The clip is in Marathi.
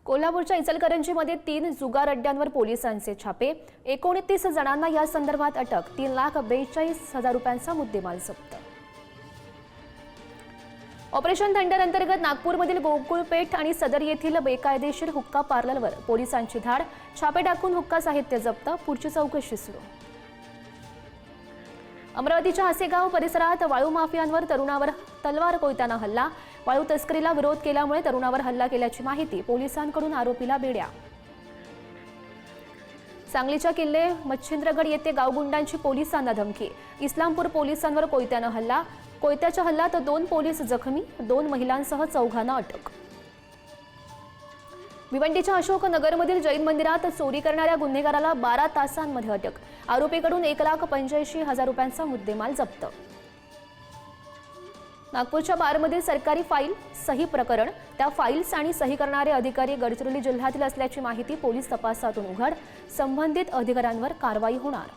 कोल्हापूरच्या इचलकरंजीमध्ये 3 जुगार अड्ड्यांवर पोलिसांचे छापे। 29 जणांना या संदर्भात अटक। 3,42,000 रुपयांचा मुद्देमाल जप्त। ऑपरेशन थंडर अंतर्गत नागपूरमधील गोकुळपेठ आणि सदर येथील बेकायदेशीर हुक्का पार्लरवर पोलिसांची धाड। छापे टाकून हुक्का साहित्य जप्त। पुढची चौकशी सुरू। अमरावतीच्या हसेगाव परिसरात वाळू माफियांवर तरुणावर तलवार कोयत्याने हल्ला। वाळू तस्करीला विरोध केल्यामुळे तरुणावर हल्ला केल्याची माहिती। पोलिसांकडून आरोपीला बेड्या। सांगलीच्या किल्ले मच्छिंद्रगड येथे गावगुंडांची पोलिसांना धमकी। इस्लामपूर पोलिसांवर कोयत्याने हल्ला। कोयत्याच्या हल्ल्यात 2 पोलीस जखमी। 2 महिलांसह 4 अटक। भिवंडीच्या अशोकनगरमधील जैन मंदिरात चोरी करणाऱ्या गुन्हेगाराला 12 तासांमध्ये अटक। आरोपीकडून 1,85,000 रुपयांचा मुद्देमाल जप्त। नागपूरच्या बारमधील सरकारी फाईल सही प्रकरण। त्या फाईल्स आणि सही करणारे अधिकारी गडचिरोली जिल्ह्यातील असल्याची माहिती पोलीस तपासातून उघड। संबंधित अधिकाऱ्यांवर कारवाई होणार।